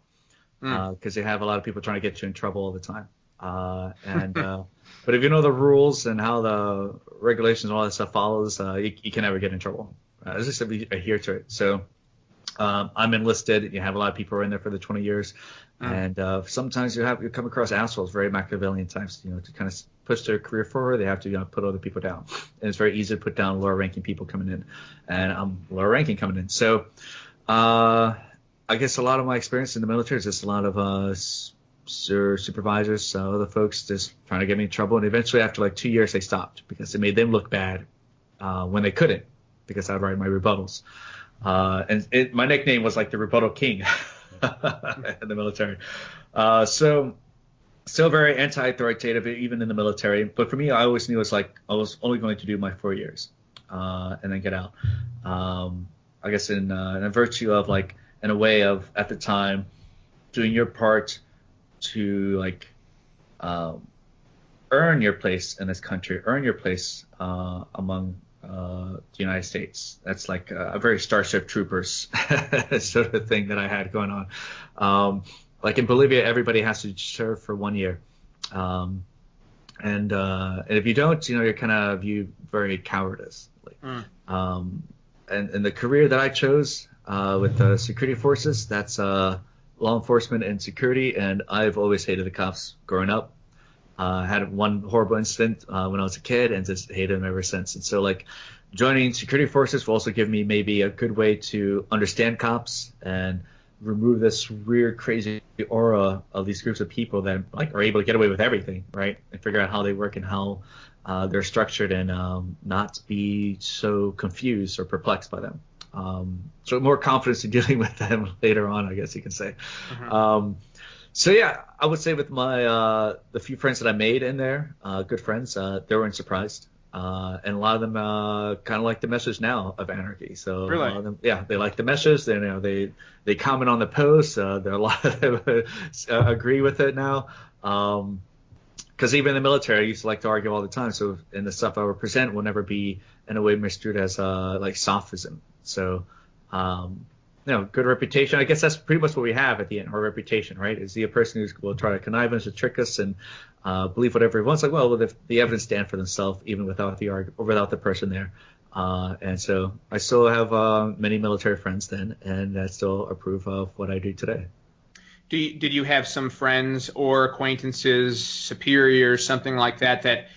because you have a lot of people trying to get you in trouble all the time. But if you know the rules and how the regulations and all that stuff follows, you can never get in trouble. As I said, we adhere to it. So I'm enlisted. You have a lot of people who are in there for the 20 years. And sometimes you come across assholes, very Machiavellian types, to kind of push their career forward. They have to put other people down. And it's very easy to put down lower ranking people coming in. And I'm lower ranking coming in. So I guess a lot of my experience in the military is just a lot of supervisors, other folks just trying to get me in trouble. And eventually, after like 2 years, they stopped because it made them look bad when they couldn't, because I'd write my rebuttals. And my nickname was like the rebuttal king in the military. So still very anti-authoritative, even in the military. But for me, I always knew it's like I was only going to do my 4 years and then get out. I guess in a virtue of like, in a way of, at the time, doing your part to like earn your place in this country, earn your place among the United States. That's like a very Starship Troopers sort of thing that I had going on. Like in Bolivia, everybody has to serve for 1 year. And if you don't, you're kind of viewed very cowardice. And the career that I chose with the security forces, that's law enforcement and security. And I've always hated the cops growing up. Had one horrible incident when I was a kid and just hated them ever since. And so like joining security forces will also give me maybe a good way to understand cops and remove this weird, crazy aura of these groups of people that like are able to get away with everything, right? And figure out how they work and how they're structured and not be so confused or perplexed by them. So more confidence in dealing with them later on, I guess you can say. So yeah, I would say with my the few friends that I made in there, good friends, they weren't surprised. And a lot of them kind of like the message now of anarchy. So really? A lot of them, yeah, they like the message. They comment on the posts. There are a lot of them agree with it now. Because even in the military, I used to like to argue all the time. So and the stuff I would present will never be in a way misconstrued as like sophism. So good reputation. I guess that's pretty much what we have at the end. Our reputation, right? Is he a person who will try to connive us, to trick us, and believe whatever he wants? Like, well, the evidence stand for themselves, even without the person there. And so I still have many military friends then, and I still approve of what I do today. Did you have some friends or acquaintances, superiors, something like that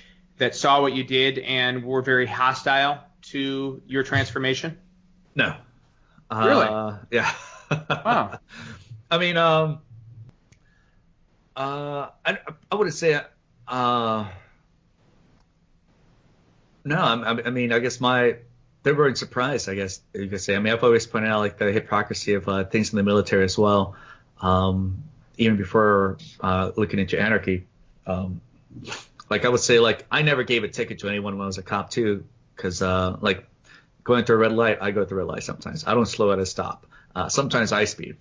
saw what you did and were very hostile to your transformation? No. Really? Yeah. Wow. I mean, I wouldn't say, no, I mean, I guess they weren't surprised, I guess you could say. I mean, I've always pointed out like the hypocrisy of things in the military as well. Even before looking into anarchy, like I would say, like I never gave a ticket to anyone when I was a cop too, because like going through a red light, I go through a red light sometimes. I don't slow at a stop. Sometimes I speed.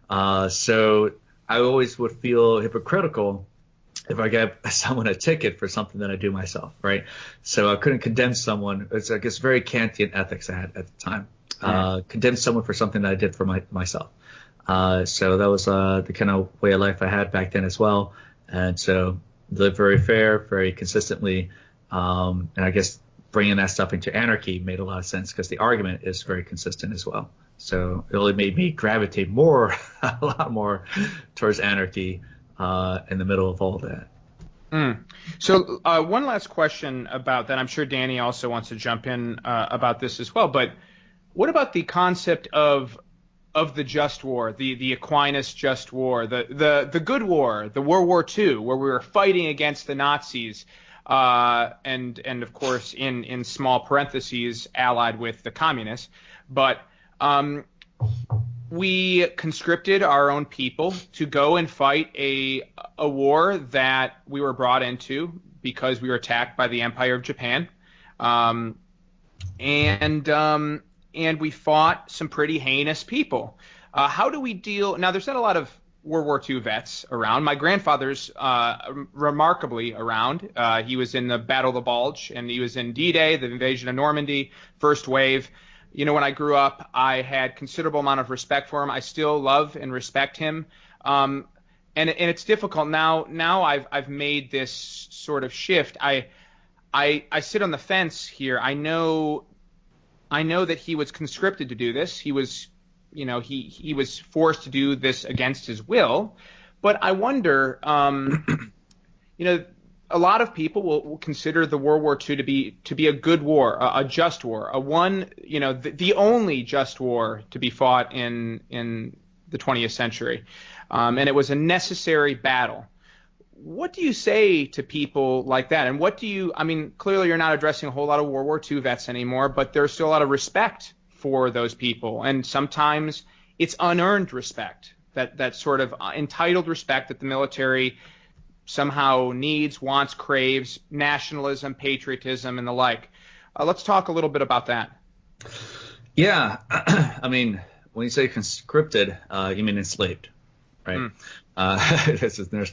So I always would feel hypocritical if I gave someone a ticket for something that I do myself, right? So I couldn't condemn someone. It's I guess very Kantian ethics I had at the time. Condemn someone for something that I did for myself. So that was the kind of way of life I had back then as well. And so lived very fair, very consistently. And I guess bringing that stuff into anarchy made a lot of sense because the argument is very consistent as well. So it only made me gravitate a lot more towards anarchy in the middle of all that. So one last question about that. I'm sure Danny also wants to jump in about this as well. But what about the concept of the just war, the Aquinas just war, the good war, the World War II, where we were fighting against the Nazis, and of course in small parentheses allied with the communists, but we conscripted our own people to go and fight a war that we were brought into because we were attacked by the Empire of Japan, and we fought some pretty heinous people. How do we deal? Now, there's not a lot of World War II vets around. My grandfather's remarkably around. He was in the Battle of the Bulge, and he was in D-Day, the invasion of Normandy, first wave. You know, when I grew up, I had considerable amount of respect for him. I still love and respect him. And it's difficult now. Now I've made this sort of shift. I sit on the fence here. I know that he was conscripted to do this. He was, he was forced to do this against his will. But I wonder, a lot of people will consider the World War II to be a good war, a just war, the only just war to be fought in the 20th century, and it was a necessary battle. What do you say to people like that? And clearly you're not addressing a whole lot of World War II vets anymore, but there's still a lot of respect for those people. And sometimes it's unearned respect, that sort of entitled respect that the military somehow needs, wants, craves, nationalism, patriotism, and the like. Let's talk a little bit about that. Yeah. I mean, when you say conscripted, you mean enslaved, right? There's no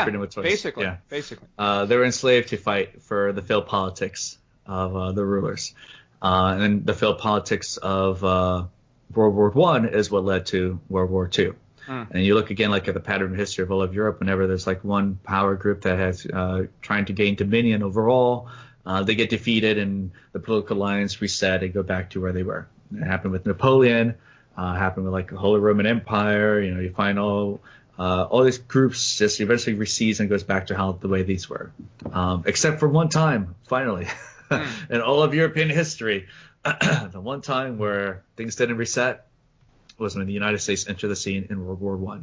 freedom of choice. Basically. They were enslaved to fight for the failed politics of the rulers. And then the failed politics of World War I is what led to World War II. And you look again like at the pattern of history of all of Europe. Whenever there's like one power group that has trying to gain dominion overall, they get defeated and the political lines reset and go back to where they were. It happened with Napoleon. Happened with like the Holy Roman Empire. You know, you find all these groups just eventually recedes and goes back to how the way these were, except for one time, finally, in all of European history, the one time where things didn't reset was when the United States entered the scene in World War I.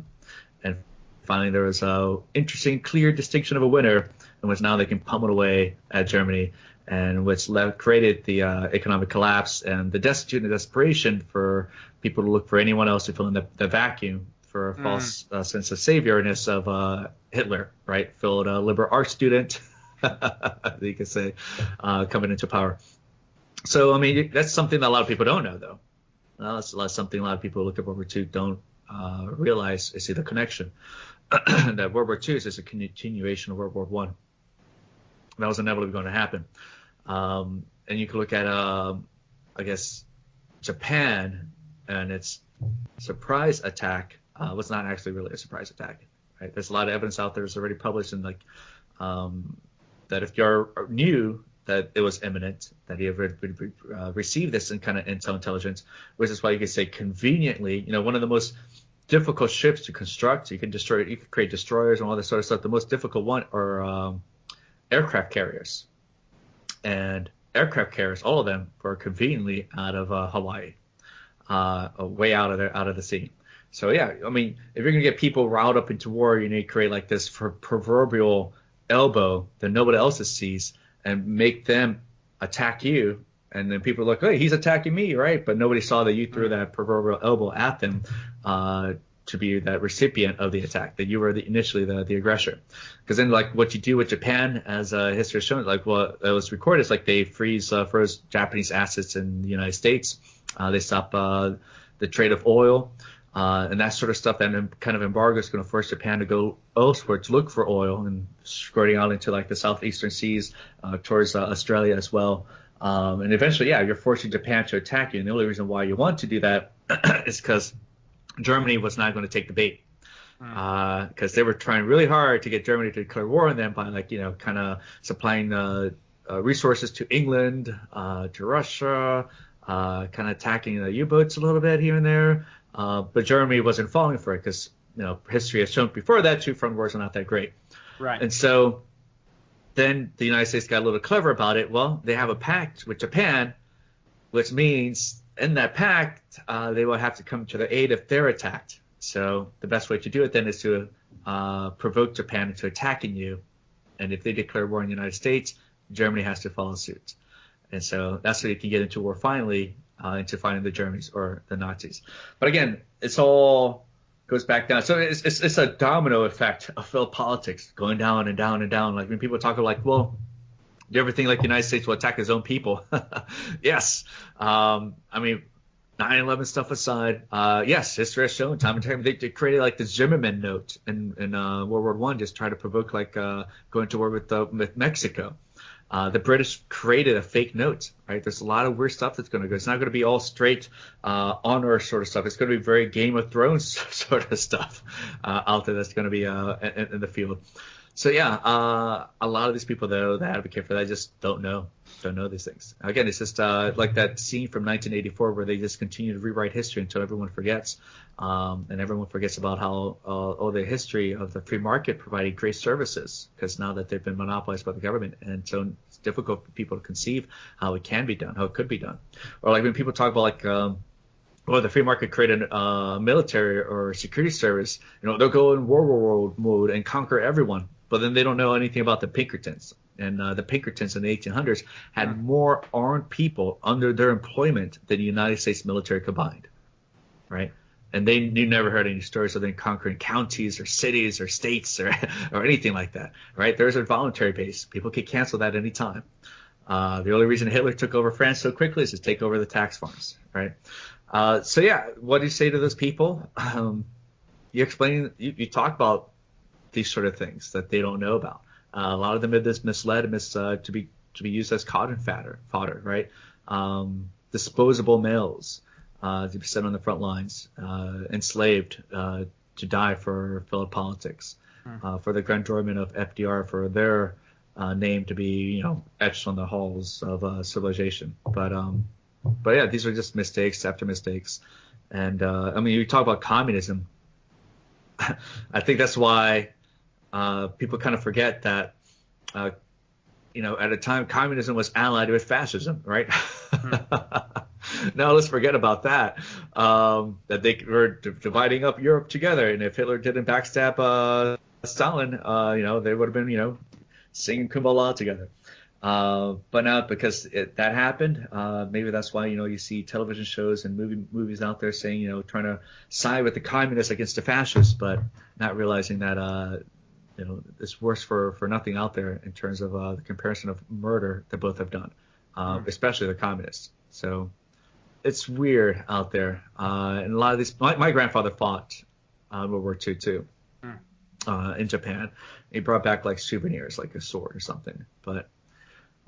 And finally there was a interesting, clear distinction of a winner in which now they can pummel away at Germany, and which created the economic collapse and the destitute and desperation for people to look for anyone else to fill in the vacuum for a false sense of saviorness of Hitler, right? Filled a liberal arts student, you could say, coming into power. So, I mean, that's something that a lot of people don't know, though. That's something a lot of people who look at World War II don't realize is the connection. That World War II is just a continuation of World War I. That was inevitably going to happen. And you can look at, I guess, Japan and its surprise attack was not actually really a surprise attack. Right? There's a lot of evidence out there that's already published, and like that if you knew that it was imminent, that he would receive this in kind of intel intelligence, which is why you could say conveniently, you know, one of the most difficult ships to construct. You can create destroyers and all this sort of stuff. The most difficult one are aircraft carriers, and aircraft carriers, all of them were conveniently out of Hawaii, way out of the sea. So yeah, I mean, if you're gonna get people riled up into war, you need to create like this proverbial elbow that nobody else sees, and make them attack you. And then people are like, hey, he's attacking me, right? But nobody saw that you threw that proverbial elbow at them to be that recipient of the attack, that you were initially the aggressor. Because then, like, what you do with Japan, as history has shown, like what was recorded, is like they froze Japanese assets in the United States. They stop the trade of oil and that sort of stuff. That kind of embargo is going to force Japan to go elsewhere to look for oil, and squirting out into like the southeastern seas towards Australia as well. And eventually, yeah, you're forcing Japan to attack you. And the only reason why you want to do that is because Germany was not going to take the bait. Because they were trying really hard to get Germany to declare war on them by, like, you know, kind of supplying resources to England, to Russia, kind of attacking the U-boats a little bit here and there. But Germany wasn't falling for it because, you know, history has shown before that two front wars are not that great. Right. And so then the United States got a little clever about it. Well, they have a pact with Japan, which means in that pact, they will have to come to their aid if they're attacked. So the best way to do it then is to provoke Japan into attacking you. And if they declare war on the United States, Germany has to follow suit. And so that's where you can get into war finally, into fighting the Germans or the Nazis. But again, it's all goes back down. So it's a domino effect of failed politics going down and down and down. Like when people talk about, like, well, do you ever think like the United States will attack its own people? Yes. I mean, 9/11 stuff aside, yes, history has shown time and time they created like the Zimmerman note in World War I, just try to provoke like going to war with Mexico. The British created a fake note, right? There's a lot of weird stuff that's going to go. It's not going to be all straight honor sort of stuff. It's going to be very Game of Thrones sort of stuff out there that's going to be in the field. So yeah, a lot of these people though that advocate for that just don't know these things. Again, it's just like that scene from 1984 where they just continue to rewrite history until everyone forgets, and everyone forgets about how all the history of the free market provided great services, because now that they've been monopolized by the government, and so it's difficult for people to conceive how it can be done, how it could be done. Or like when people talk about like well, the free market created a military or security service, you know, they'll go in war mode and conquer everyone. But then they don't know anything about the Pinkertons. And the Pinkertons in the 1800s had more armed people under their employment than the United States military combined, right? And you never heard any stories of them conquering counties or cities or states or anything like that, right? There's a voluntary base. People can cancel that any time. The only reason Hitler took over France so quickly is to take over the tax farms, right? So yeah, what do you say to those people? You talk about these sort of things that they don't know about. A lot of them are misled and to be used as cotton fodder, right? disposable males to be set on the front lines, enslaved to die for fellow politics, for the grandeur of FDR, for their name to be etched on the halls of civilization. But yeah, these are just mistakes after mistakes. And I mean, you talk about communism. I think that's why people kind of forget that, at a time communism was allied with fascism, right? Now let's forget about that. That they were dividing up Europe together, and if Hitler didn't backstab Stalin, they would have been, singing Kumbala together. But now, because that happened, maybe that's why you see television shows and movies out there saying trying to side with the communists against the fascists, but not realizing that it's worse for nothing out there in terms of the comparison of murder that both have done, especially the communists. So it's weird out there, and a lot of these. My grandfather fought World War II too, in Japan. He brought back like souvenirs, like a sword or something, but.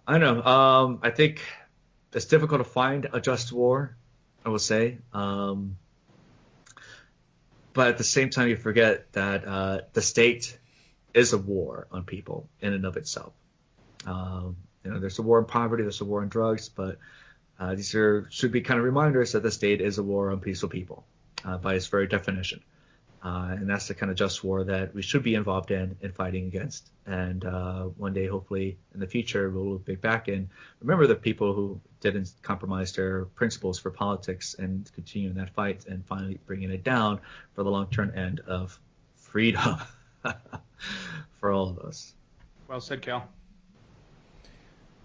I don't know. I think it's difficult to find a just war, I will say. But at the same time, you forget that the state is a war on people in and of itself. There's a war on poverty, there's a war on drugs, but these should be kind of reminders that the state is a war on peaceful people by its very definition. And that's the kind of just war that we should be involved in fighting against. And one day, hopefully, in the future, we'll look back and remember the people who didn't compromise their principles for politics and continue in that fight and finally bringing it down for the long-term end of freedom for all of us. Well said, Cal.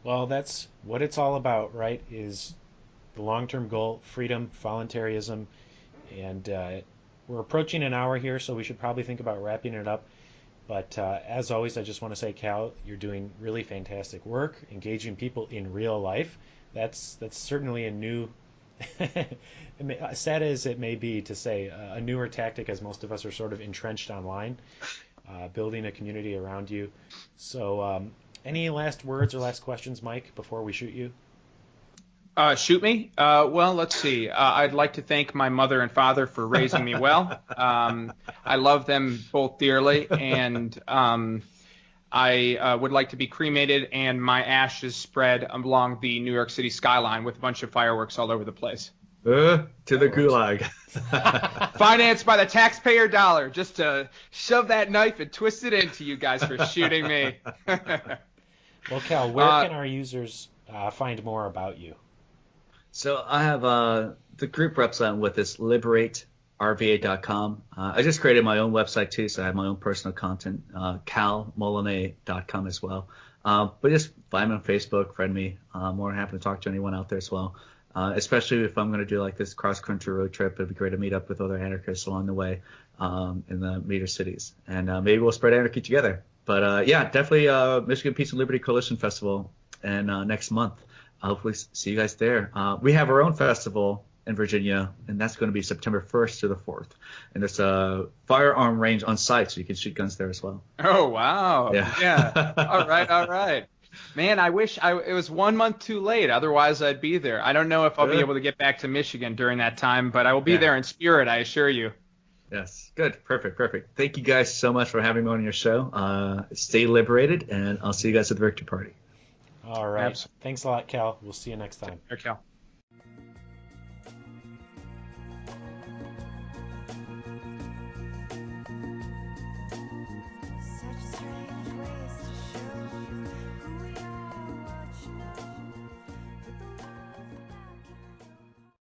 Well, that's what it's all about, right? Is the long-term goal, freedom, voluntarism, and we're approaching an hour here, so we should probably think about wrapping it up. But as always, I just want to say, Cal, you're doing really fantastic work, engaging people in real life. That's certainly a new, sad as it may be to say, a newer tactic, as most of us are sort of entrenched online, building a community around you. So any last words or last questions, Mike, before we shoot you? Shoot me? Well, let's see. I'd like to thank my mother and father for raising me well. I love them both dearly, and I would like to be cremated and my ashes spread along the New York City skyline with a bunch of fireworks all over the place. To the gulag. Financed by the taxpayer dollar, just to shove that knife and twist it into you guys for shooting me. Well, Cal, where can our users find more about you? So I have the group website I'm with is LiberateRVA.com. I just created my own website too, so I have my own personal content, KalMolinet.com as well. But just find me on Facebook, friend me. I'm more than happy to talk to anyone out there as well. Especially if I'm going to do like this cross-country road trip, it'd be great to meet up with other anarchists along the way in the major cities. And maybe we'll spread anarchy together. But yeah, definitely Michigan Peace and Liberty Coalition Festival and next month. I'll hopefully see you guys there. We have our own festival in Virginia, and that's going to be September 1st to the 4th. And there's a firearm range on site, so you can shoot guns there as well. Oh, wow. Yeah. All right. Man, I wish it was 1 month too late. Otherwise, I'd be there. I don't know if I'll be able to get back to Michigan during that time, but I will be there in spirit, I assure you. Yes. Good. Perfect. Thank you guys so much for having me on your show. Stay liberated, and I'll see you guys at the Victory Party. All right. Absolutely. Thanks a lot, Cal. We'll see you next time. Take care, Cal.